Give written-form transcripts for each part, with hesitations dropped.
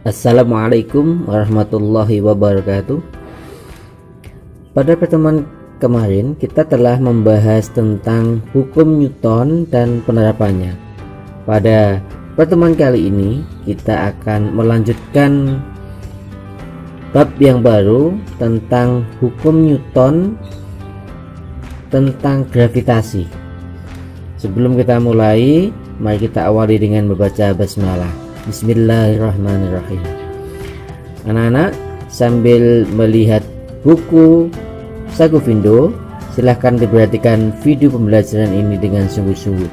Assalamualaikum warahmatullahi wabarakatuh. Pada pertemuan kemarin kita telah membahas tentang hukum Newton dan penerapannya. Pada pertemuan kali ini kita akan melanjutkan bab yang baru tentang hukum Newton tentang gravitasi. Sebelum kita mulai, mari kita awali dengan membaca basmalah. Bismillahirrahmanirrahim. Anak-anak, sambil melihat buku Saku Vindo, silahkan diperhatikan video pembelajaran ini dengan sungguh-sungguh.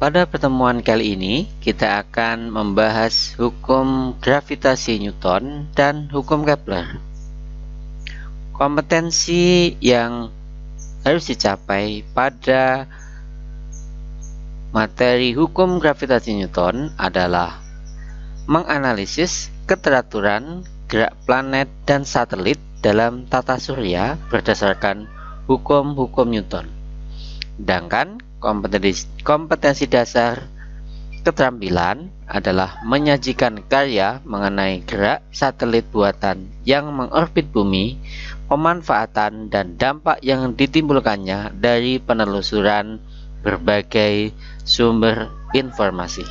Pada pertemuan kali ini kita akan membahas hukum gravitasi Newton dan hukum Kepler. Kompetensi yang harus dicapai pada materi hukum gravitasi Newton adalah menganalisis keteraturan gerak planet dan satelit dalam tata surya berdasarkan hukum-hukum Newton. Sedangkan kompetensi dasar keterampilan adalah menyajikan karya mengenai gerak satelit buatan yang mengorbit bumi, pemanfaatan dan dampak yang ditimbulkannya dari penelusuran berbagai sumber informasi.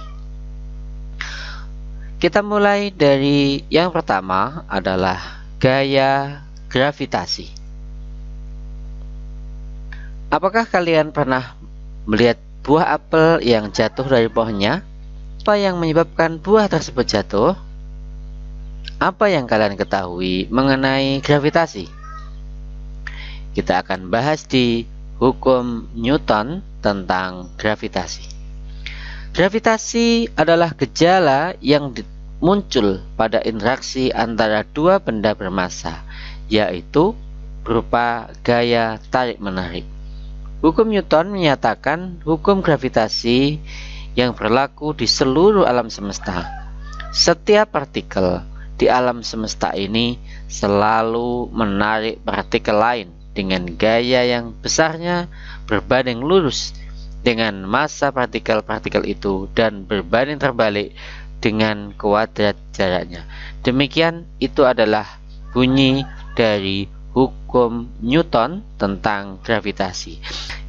Kita mulai dari yang pertama adalah gaya gravitasi. Apakah kalian pernah melihat buah apel yang jatuh dari pohonnya? Apa yang menyebabkan buah tersebut jatuh? Apa yang kalian ketahui mengenai gravitasi? Kita akan bahas di hukum Newton tentang gravitasi. Gravitasi adalah gejala yang muncul pada interaksi antara dua benda bermassa, yaitu berupa gaya tarik-menarik. Hukum Newton menyatakan hukum gravitasi yang berlaku di seluruh alam semesta. Setiap partikel di alam semesta ini selalu menarik partikel lain dengan gaya yang besarnya berbanding lurus dengan massa partikel-partikel itu dan berbanding terbalik dengan kuadrat jaraknya. Demikian itu adalah bunyi dari hukum Newton tentang gravitasi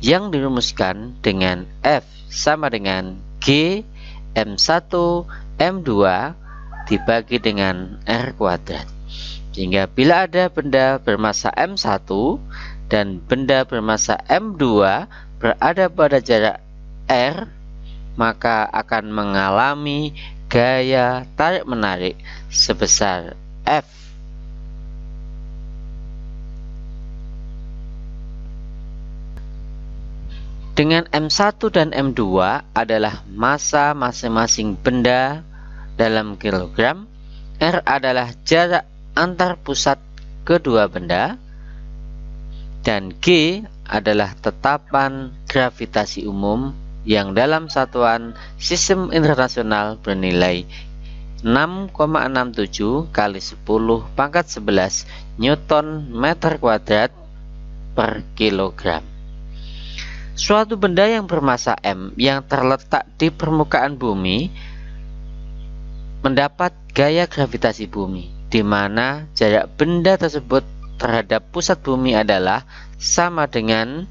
yang dirumuskan dengan F sama dengan G M1 M2 dibagi dengan R kuadrat. Sehingga bila ada benda bermassa M1 dan benda bermassa M2 berada pada jarak R, maka akan mengalami gaya tarik-menarik sebesar F. Dengan M1 dan M2 adalah massa masing-masing benda dalam kilogram, R adalah jarak antar pusat kedua benda, dan G adalah tetapan gravitasi umum yang dalam satuan sistem internasional bernilai 6,67 kali 10 pangkat 11 Newton meter kuadrat per kilogram. Suatu benda yang bermassa M yang terletak di permukaan bumi mendapat gaya gravitasi bumi, di mana jarak benda tersebut terhadap pusat bumi adalah sama dengan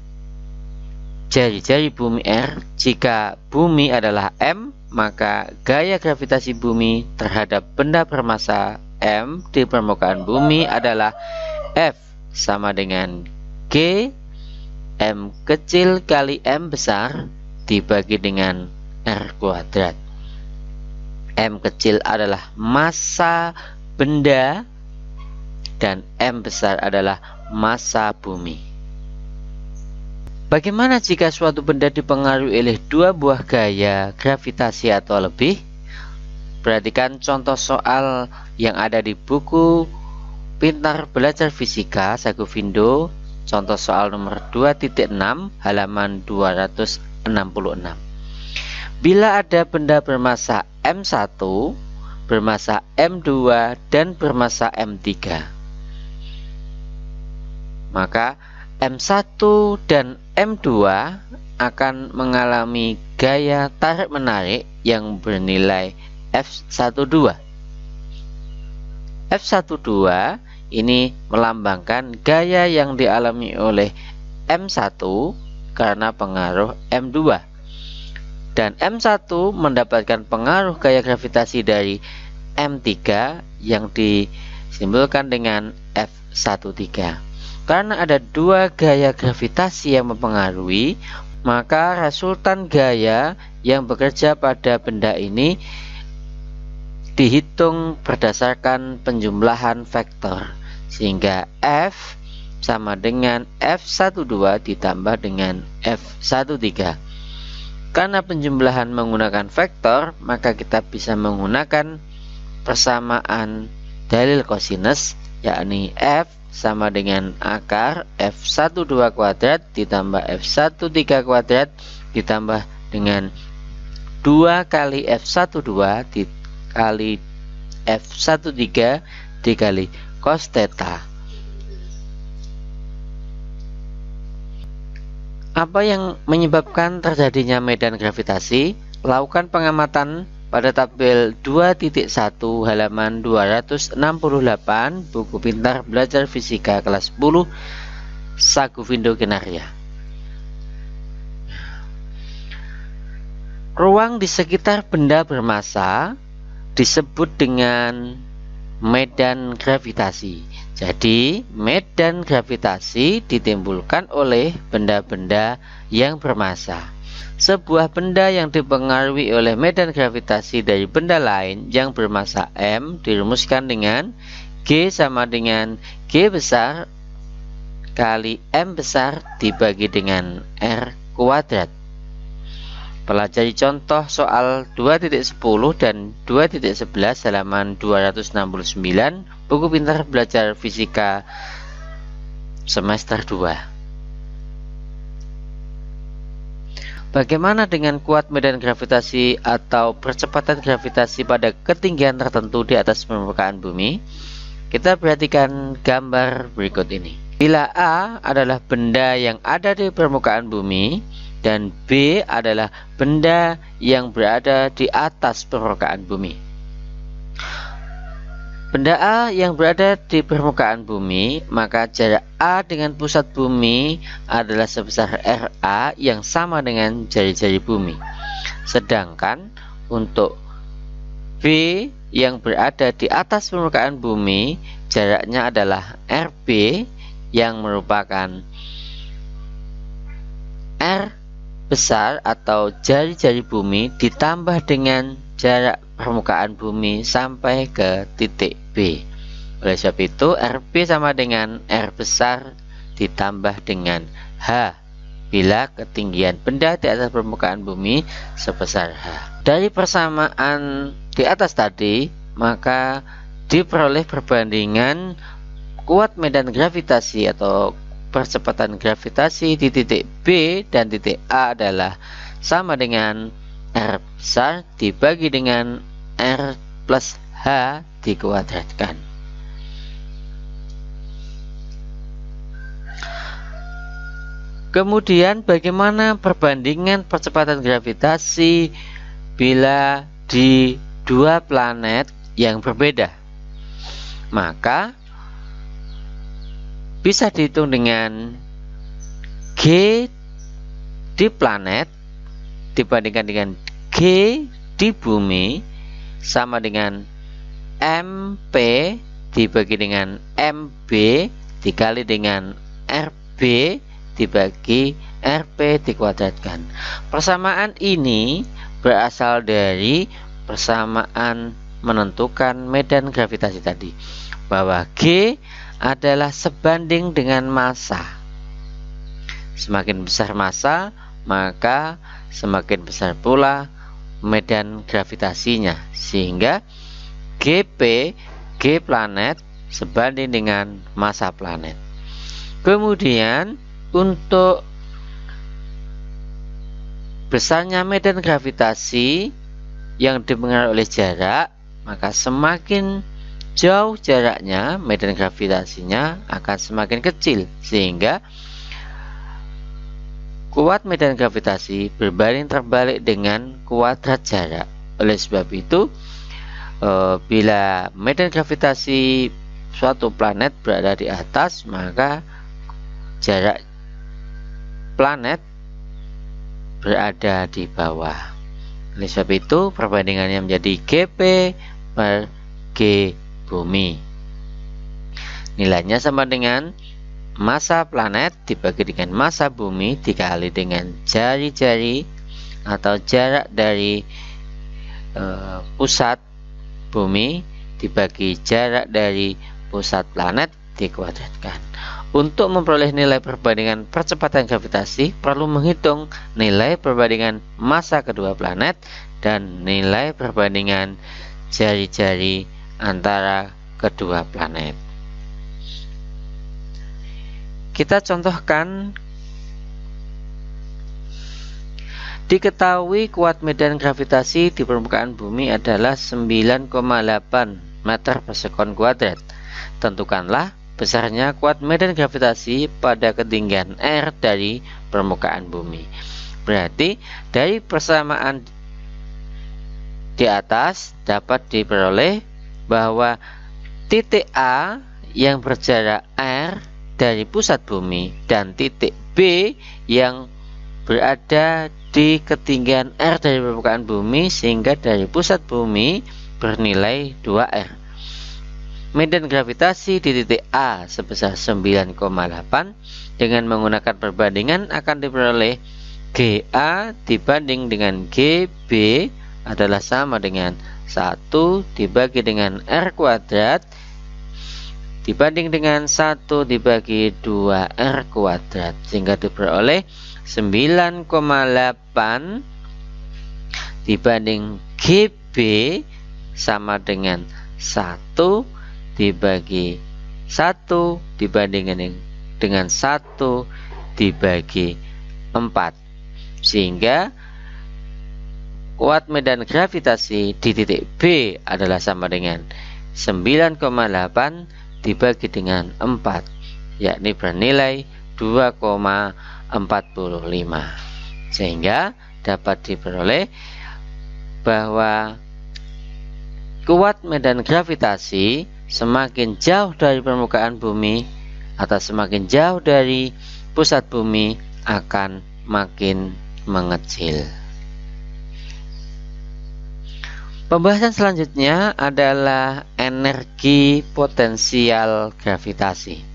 jari-jari bumi R. Jika bumi adalah M, maka gaya gravitasi bumi terhadap benda bermassa M di permukaan bumi adalah F sama dengan G M kecil kali M besar dibagi dengan R kuadrat. M kecil adalah massa benda dan M besar adalah massa bumi. Bagaimana jika suatu benda dipengaruhi oleh dua buah gaya gravitasi atau lebih? Perhatikan contoh soal yang ada di buku Pintar Belajar Fisika Saku Vindo, contoh soal nomor 2.6 halaman 266. Bila ada benda bermassa M1, bermassa M2 dan bermassa M3, maka M1 dan M2 akan mengalami gaya tarik-menarik yang bernilai F12. F12 ini melambangkan gaya yang dialami oleh M1 karena pengaruh M2, dan M1 mendapatkan pengaruh gaya gravitasi dari M3 yang disimbolkan dengan F13. Karena ada dua gaya gravitasi yang mempengaruhi, maka resultan gaya yang bekerja pada benda ini dihitung berdasarkan penjumlahan vektor, sehingga F sama dengan F12 ditambah dengan F13. Karena penjumlahan menggunakan vektor, maka kita bisa menggunakan persamaan dalil kosinus, yakni F sama dengan akar F12 kuadrat ditambah F13 kuadrat ditambah dengan 2 kali F12 dikali F13 dikali cos theta. Apa yang menyebabkan terjadinya medan gravitasi? Lakukan pengamatan pada tabel 2.1 halaman 268 buku pintar belajar fisika kelas 10 Saguvindo Genaria. Ruang di sekitar benda bermassa disebut dengan medan gravitasi. Jadi, medan gravitasi ditimbulkan oleh benda-benda yang bermassa. Sebuah benda yang dipengaruhi oleh medan gravitasi dari benda lain yang bermassa M dirumuskan dengan G sama dengan G besar kali M besar dibagi dengan R kuadrat. Pelajari contoh soal 2.10 dan 2.11 halaman 269 buku pintar belajar fisika semester 2. Bagaimana dengan kuat medan gravitasi atau percepatan gravitasi pada ketinggian tertentu di atas permukaan bumi? Kita perhatikan gambar berikut ini. Bila A adalah benda yang ada di permukaan bumi dan B adalah benda yang berada di atas permukaan bumi. Benda A yang berada di permukaan bumi, maka jarak A dengan pusat bumi adalah sebesar RA yang sama dengan jari-jari bumi. Sedangkan untuk B yang berada di atas permukaan bumi, jaraknya adalah RB yang merupakan R besar atau jari-jari bumi ditambah dengan jarak permukaan bumi sampai ke titik B. Oleh sebab itu RB sama dengan R besar ditambah dengan H bila ketinggian benda di atas permukaan bumi sebesar H. Dari persamaan di atas tadi, maka diperoleh perbandingan kuat medan gravitasi atau percepatan gravitasi di titik B dan titik A adalah sama dengan R besar dibagi dengan R plus H dikuadratkan. Kemudian bagaimana perbandingan percepatan gravitasi bila di dua planet yang berbeda? Maka bisa dihitung dengan G di planet dibandingkan dengan G di bumi sama dengan MP dibagi dengan MB dikali dengan RB dibagi RP dikuadratkan. Persamaan ini berasal dari persamaan menentukan medan gravitasi tadi, bahwa G adalah sebanding dengan massa. Semakin besar massa, maka semakin besar pula medan gravitasinya, sehingga GP, G planet sebanding dengan massa planet. Kemudian untuk besarnya medan gravitasi yang dipengaruhi oleh jarak, maka semakin jauh jaraknya, medan gravitasinya akan semakin kecil, sehingga kuat medan gravitasi berbanding terbalik dengan kuadrat jarak. Oleh sebab itu, bila medan gravitasi suatu planet berada di atas, maka jarak planet berada di bawah. Oleh sebab itu, perbandingannya menjadi GP per G bumi. Nilainya sama dengan massa planet dibagi dengan massa bumi dikali dengan jari-jari atau jarak dari pusat bumi dibagi jarak dari pusat planet dikuadratkan. Untuk memperoleh nilai perbandingan percepatan gravitasi, perlu menghitung nilai perbandingan massa kedua planet dan nilai perbandingan jari-jari antara kedua planet. Kita contohkan. Diketahui kuat medan gravitasi di permukaan bumi adalah 9,8 meter per sekon kuadrat. Tentukanlah besarnya kuat medan gravitasi pada ketinggian R dari permukaan bumi. Berarti dari persamaan di atas dapat diperoleh bahwa titik A yang berjarak R dari pusat bumi dan titik B yang berada di ketinggian R dari permukaan bumi, sehingga dari pusat bumi bernilai 2R. Medan gravitasi di titik A sebesar 9,8 dengan menggunakan perbandingan akan diperoleh GA dibanding dengan GB adalah sama dengan 1 dibagi dengan R kuadrat dibanding dengan 1 dibagi 2R kuadrat, sehingga diperoleh 9,8 dibanding GB sama dengan 1 dibagi 1 dibanding dengan 1 dibagi 4, sehingga kuat medan gravitasi di titik B adalah sama dengan 9,8 dibagi dengan 4, yakni bernilai 2,45, sehingga dapat diperoleh bahwa kuat medan gravitasi semakin jauh dari permukaan bumi atau semakin jauh dari pusat bumi akan makin mengecil. Pembahasan selanjutnya adalah energi potensial gravitasi.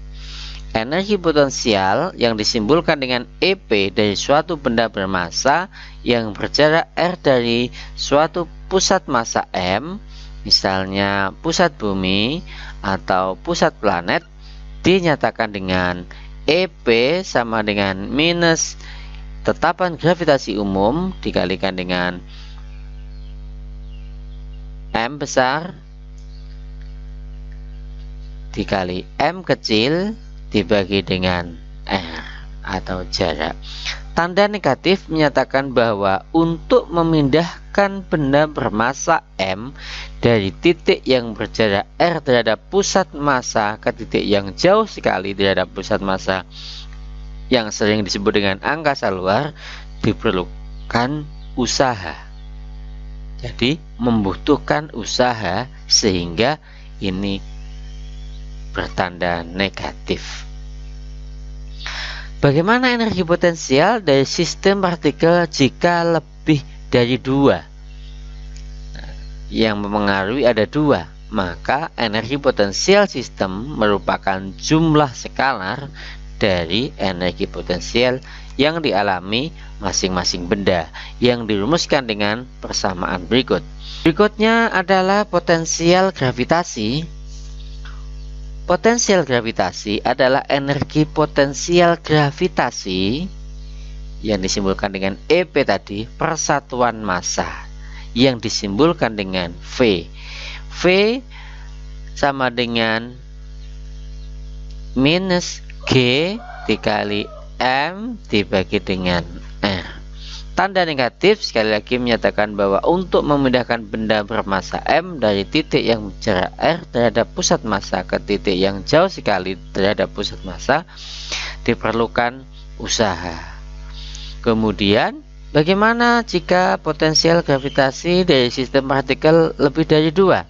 Energi potensial yang disimbolkan dengan EP dari suatu benda bermassa yang berjarak R dari suatu pusat massa M, misalnya pusat bumi atau pusat planet, dinyatakan dengan EP sama dengan minus tetapan gravitasi umum dikalikan dengan M besar dikali M kecil dibagi dengan R atau jarak. Tanda negatif menyatakan bahwa untuk memindahkan benda bermassa M dari titik yang berjarak R terhadap pusat massa ke titik yang jauh sekali terhadap pusat massa yang sering disebut dengan angkasa luar diperlukan usaha. Jadi membutuhkan usaha, sehingga ini bertanda negatif. Bagaimana energi potensial dari sistem partikel jika lebih dari 2? Yang memengaruhi ada 2, maka energi potensial sistem merupakan jumlah skalar dari energi potensial yang dialami masing-masing benda, yang dirumuskan dengan persamaan berikut. Berikutnya adalah potensial gravitasi. Potensial gravitasi adalah energi potensial gravitasi yang disimbolkan dengan EP tadi per satuan massa yang disimbolkan dengan V. V sama dengan minus G dikali M dibagi dengan R. Tanda negatif sekali lagi menyatakan bahwa untuk memindahkan benda bermassa M dari titik yang jarak R terhadap pusat massa ke titik yang jauh sekali terhadap pusat massa diperlukan usaha. Kemudian, bagaimana jika potensial gravitasi dari sistem partikel lebih dari 2?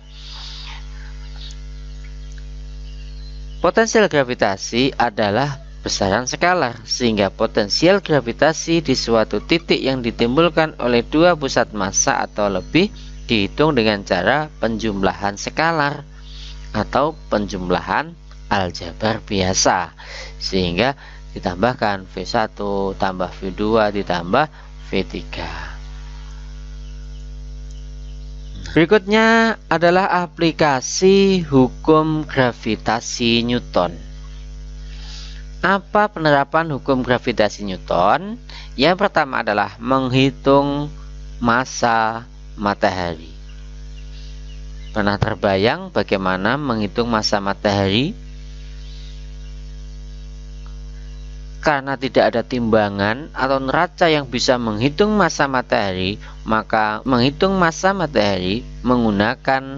Potensial gravitasi adalah besaran skalar, sehingga potensial gravitasi di suatu titik yang ditimbulkan oleh dua pusat massa atau lebih dihitung dengan cara penjumlahan skalar atau penjumlahan aljabar biasa, sehingga ditambahkan V1 tambah V2 ditambah V3. Berikutnya adalah aplikasi hukum gravitasi Newton. Apa penerapan hukum gravitasi Newton? Yang pertama adalah menghitung massa matahari. Pernah terbayang bagaimana menghitung massa matahari? Karena tidak ada timbangan atau neraca yang bisa menghitung massa matahari, maka menghitung massa matahari menggunakan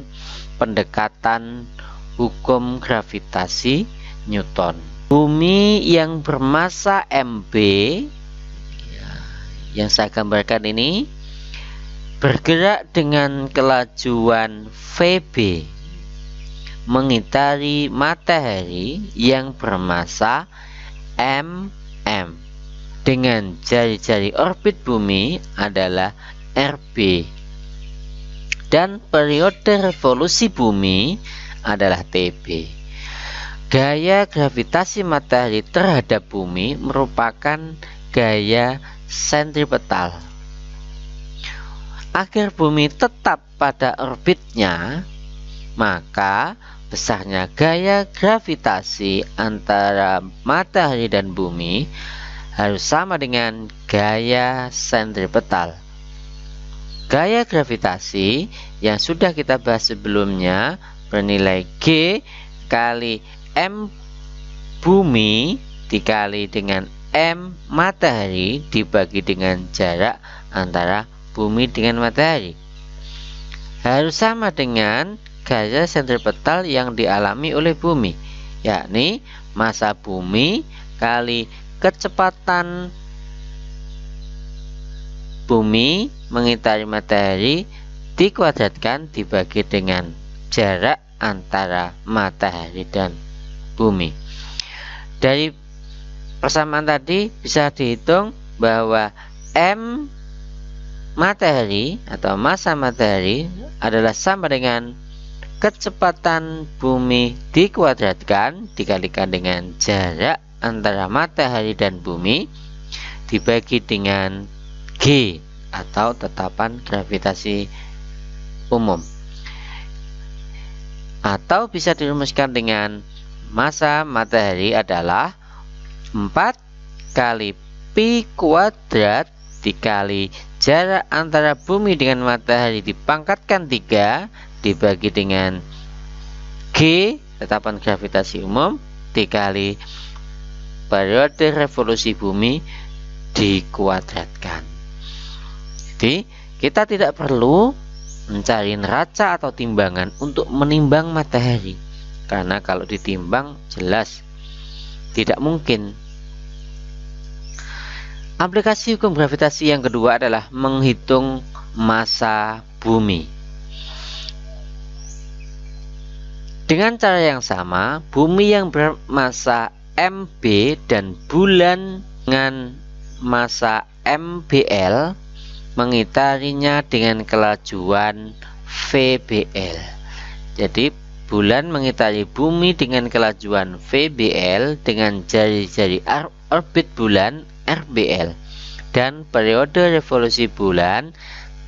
pendekatan hukum gravitasi Newton. Bumi yang bermassa mb, yang saya gambarkan ini, bergerak dengan kelajuan Vb mengitari matahari yang bermassa mm dengan jari-jari orbit bumi adalah Rb dan periode revolusi bumi adalah Tb. Gaya gravitasi matahari terhadap bumi merupakan gaya sentripetal. Agar bumi tetap pada orbitnya, maka besarnya gaya gravitasi antara matahari dan bumi harus sama dengan gaya sentripetal. Gaya gravitasi yang sudah kita bahas sebelumnya bernilai G kali M bumi dikali dengan M matahari dibagi dengan jarak antara bumi dengan matahari. Harus sama dengan gaya sentripetal yang dialami oleh bumi, yakni massa bumi kali kecepatan bumi mengitari matahari dikuadratkan dibagi dengan jarak antara matahari dan bumi. Dari persamaan tadi bisa dihitung bahwa M matahari atau massa matahari adalah sama dengan kecepatan bumi dikuadratkan dikalikan dengan jarak antara matahari dan bumi dibagi dengan G atau tetapan gravitasi umum, atau bisa dirumuskan dengan massa matahari adalah 4 kali pi kuadrat dikali jarak antara bumi dengan matahari dipangkatkan 3 dibagi dengan G tetapan gravitasi umum dikali periode revolusi bumi dikuadratkan. Jadi kita tidak perlu mencari neraca atau timbangan untuk menimbang matahari, karena kalau ditimbang jelas tidak mungkin. Aplikasi hukum gravitasi yang kedua adalah menghitung massa bumi. Dengan cara yang sama, bumi yang bermassa mb dan bulan dengan massa mbl mengitarinya dengan kelajuan vbl. Jadi bulan mengitari bumi dengan kelajuan vbl dengan jari-jari orbit bulan rbl dan periode revolusi bulan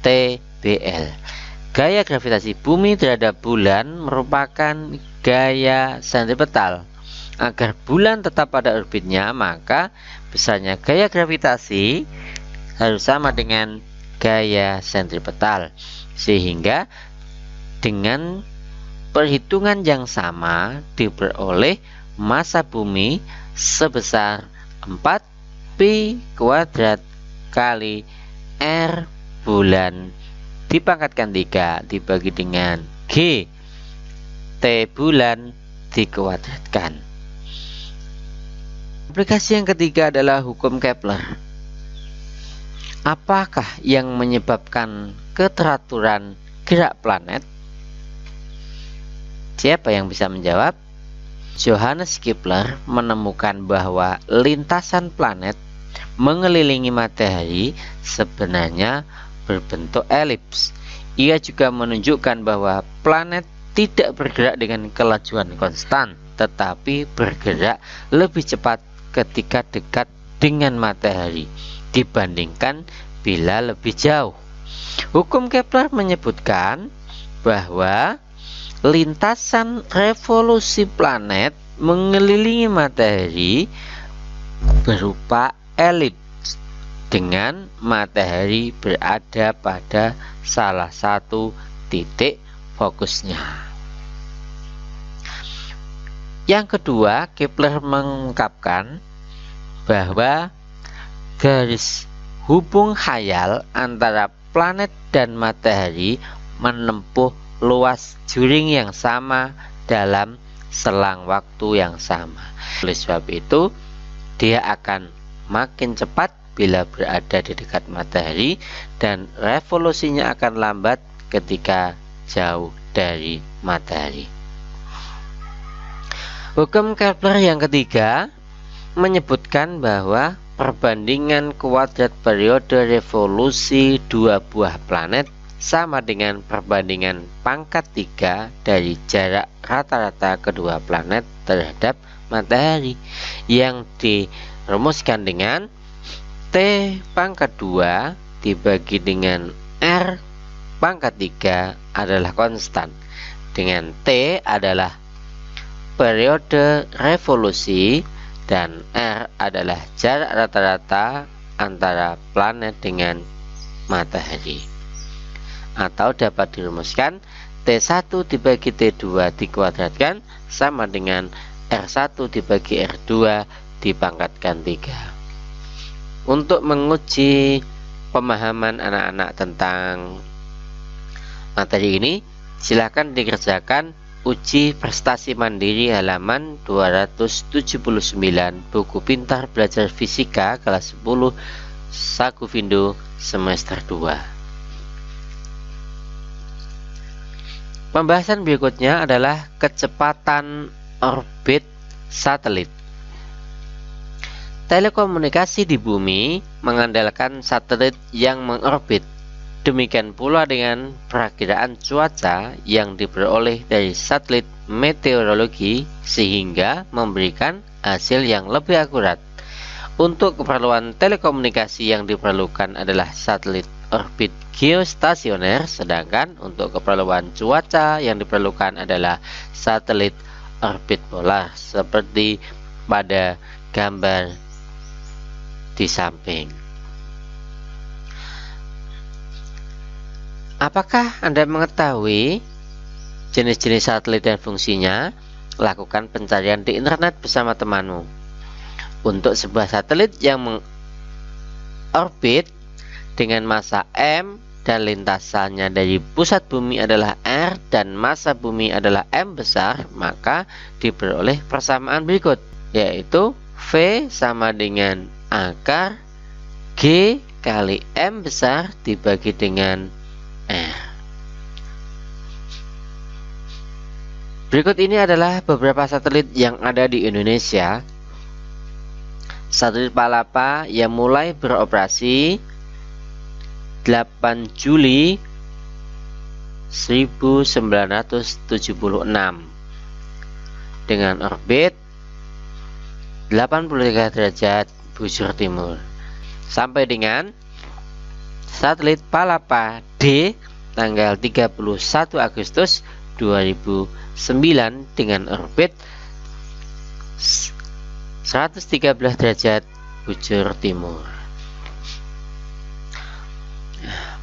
tbl. Gaya gravitasi bumi terhadap bulan merupakan gaya sentripetal. Agar bulan tetap pada orbitnya, maka besarnya gaya gravitasi harus sama dengan gaya sentripetal, sehingga dengan perhitungan yang sama diperoleh massa bumi sebesar 4 pi kuadrat kali R bulan dipangkatkan 3 dibagi dengan G T bulan dikuadratkan. Aplikasi yang ketiga adalah hukum Kepler. Apakah yang menyebabkan keteraturan gerak planet? Siapa yang bisa menjawab? Johannes Kepler menemukan bahwa lintasan planet mengelilingi matahari sebenarnya berbentuk elips. Ia juga menunjukkan bahwa planet tidak bergerak dengan kelajuan konstan, tetapi bergerak lebih cepat ketika dekat dengan matahari dibandingkan bila lebih jauh. Hukum Kepler menyebutkan bahwa lintasan revolusi planet mengelilingi matahari berupa elips dengan matahari berada pada salah satu titik fokusnya. Yang kedua, Kepler mengungkapkan bahwa garis hubung khayal antara planet dan matahari menempuh luas juring yang sama dalam selang waktu yang sama. Oleh sebab itu, dia akan makin cepat bila berada di dekat matahari dan revolusinya akan lambat ketika jauh dari matahari. Hukum Kepler yang ketiga menyebutkan bahwa perbandingan kuadrat periode revolusi dua buah planet sama dengan perbandingan pangkat 3 dari jarak rata-rata kedua planet terhadap matahari, yang dirumuskan dengan T pangkat 2 dibagi dengan R pangkat 3 adalah konstan, dengan T adalah periode revolusi dan R adalah jarak rata-rata antara planet dengan matahari. Atau dapat dirumuskan T1 dibagi T2 dikuadratkan sama dengan R1 dibagi R2 dipangkatkan 3. Untuk menguji pemahaman anak-anak tentang materi ini, silakan dikerjakan uji prestasi mandiri halaman 279 buku pintar belajar fisika kelas 10 Sakuvindo semester 2. Pembahasan berikutnya adalah kecepatan orbit satelit. Telekomunikasi di bumi mengandalkan satelit yang mengorbit. Demikian pula dengan perakiraan cuaca yang diperoleh dari satelit meteorologi sehingga memberikan hasil yang lebih akurat. Untuk keperluan telekomunikasi yang diperlukan adalah satelit orbit geostasioner, sedangkan untuk keperluan cuaca yang diperlukan adalah satelit orbit polar seperti pada gambar di samping. Apakah Anda mengetahui jenis-jenis satelit dan fungsinya? Lakukan pencarian di internet bersama temanmu. Untuk sebuah satelit yang mengorbit dengan massa M dan lintasannya dari pusat bumi adalah R dan massa bumi adalah M besar, maka diperoleh persamaan berikut, yaitu V sama dengan akar G kali M besar dibagi dengan R. Berikut ini adalah beberapa satelit yang ada di Indonesia. Satelit Palapa yang mulai beroperasi 8 Juli 1976 dengan orbit 83 derajat bujur timur, sampai dengan satelit Palapa D tanggal 31 Agustus 2009 dengan orbit 113 derajat bujur timur.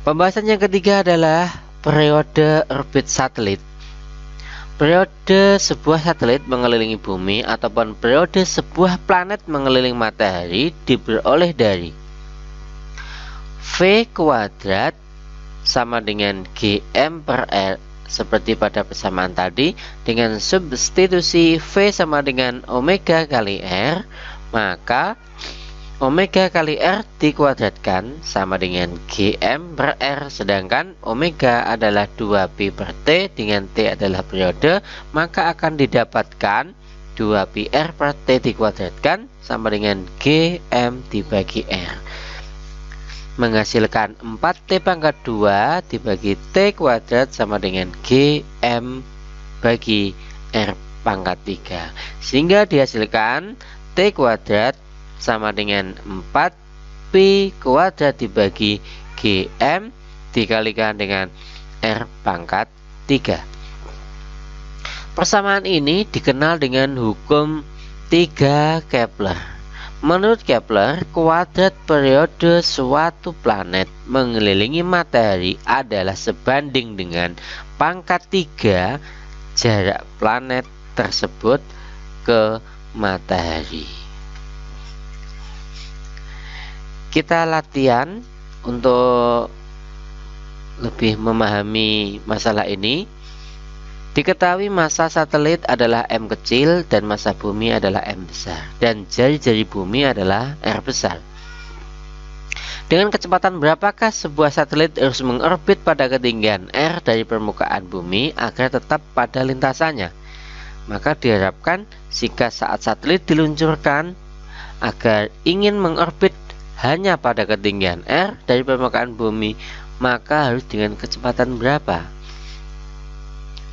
Pembahasan yang ketiga adalah periode orbit satelit. Periode sebuah satelit mengelilingi bumi ataupun periode sebuah planet mengelilingi matahari diperoleh dari V kuadrat sama dengan GM per R seperti pada persamaan tadi, dengan substitusi V sama dengan omega kali R, maka Omega kali R dikuadratkan sama dengan GM per R, sedangkan omega adalah 2pi per T dengan T adalah periode, maka akan didapatkan 2pi R per T dikuadratkan sama dengan GM dibagi R, menghasilkan 4T pangkat 2 dibagi T kuadrat sama dengan GM bagi R pangkat 3, sehingga dihasilkan T kuadrat sama dengan 4pi kuadrat dibagi GM dikalikan dengan R pangkat 3. Persamaan ini dikenal dengan hukum 3 Kepler. Menurut Kepler, kuadrat periode suatu planet mengelilingi matahari adalah sebanding dengan pangkat 3 jarak planet tersebut ke matahari. Kita latihan untuk lebih memahami masalah ini. Diketahui massa satelit adalah M kecil dan massa bumi adalah M besar, dan jari-jari bumi adalah R besar. Dengan kecepatan berapakah sebuah satelit harus mengorbit pada ketinggian R dari permukaan bumi agar tetap pada lintasannya? Maka diharapkan jika saat satelit diluncurkan agar ingin mengorbit hanya pada ketinggian R dari permukaan bumi, maka harus dengan kecepatan berapa?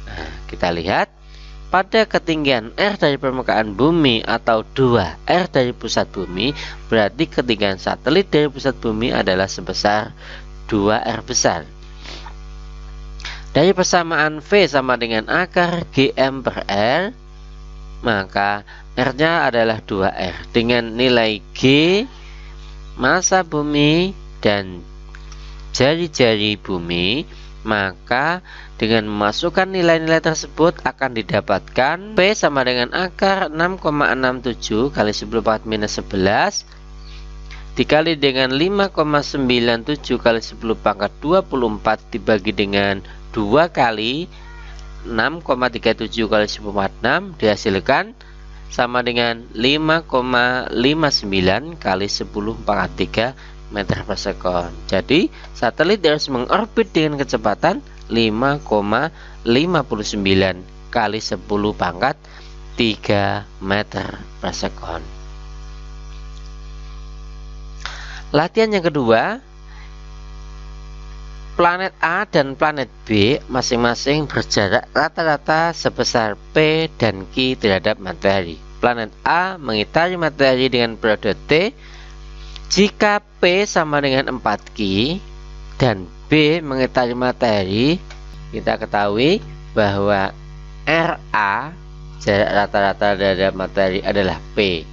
Nah, kita lihat pada ketinggian R dari permukaan bumi atau 2R dari pusat bumi, berarti ketinggian satelit dari pusat bumi adalah sebesar 2R besar. Dari persamaan V sama dengan akar GM per R, maka R-nya adalah 2R dengan nilai G massa bumi dan jari-jari bumi, maka dengan memasukkan nilai-nilai tersebut akan didapatkan P sama dengan akar 6,67 kali 10 pangkat minus 11 dikali dengan 5,97 kali 10 pangkat 24 dibagi dengan 2 kali 6,37 kali 10 pangkat 6 dihasilkan sama dengan 5,59 kali 10 pangkat 3 meter per sekon. Jadi satelit harus mengorbit dengan kecepatan 5,59 kali 10 pangkat 3 meter per sekon. Latihan yang kedua, planet A dan planet B masing-masing berjarak rata-rata sebesar P dan Q terhadap matahari. Planet A mengitari matahari dengan periode T jika P sama dengan 4Q dan B mengitari matahari. Kita ketahui bahwa RA jarak rata-rata terhadap matahari adalah P.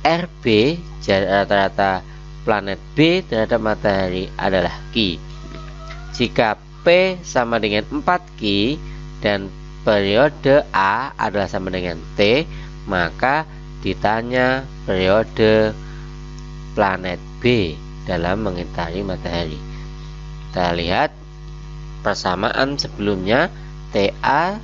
RB jarak rata-rata planet B terhadap matahari adalah Q. Jika P sama dengan 4Q dan periode A adalah sama dengan T, maka ditanya periode planet B dalam mengitari matahari. Kita lihat persamaan sebelumnya, TA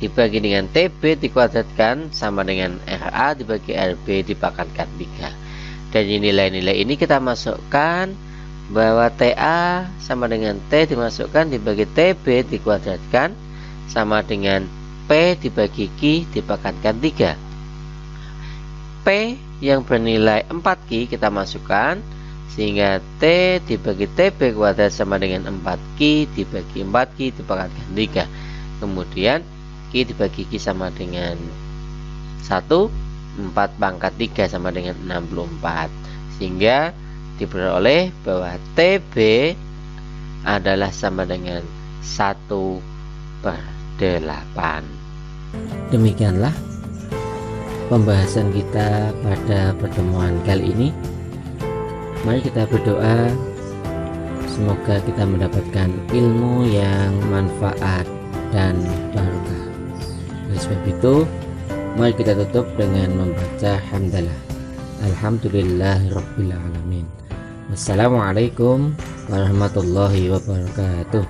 dibagi dengan TB dikuadratkan sama dengan RA dibagi RB dipangkatkan 3. Dari nilai-nilai ini kita masukkan bahwa TA sama dengan T dimasukkan dibagi TB dikuadratkan sama dengan P dibagi Q dipangkatkan 3. P yang bernilai 4Q kita masukkan sehingga T dibagi TB kuadrat sama dengan 4Q dibagi 4Q dipangkatkan 3. Kemudian Q dibagi Q sama dengan 1, 4 pangkat 3 sama dengan 64, sehingga diperoleh bahwa TB adalah sama dengan 1/8. Demikianlah pembahasan kita pada pertemuan kali ini. Mari kita berdoa, semoga kita mendapatkan ilmu yang manfaat dan barokah. Oleh sebab itu, mari kita tutup dengan membaca hamdalah. Alhamdulillahirabbil alamin. Wassalamualaikum warahmatullahi wabarakatuh.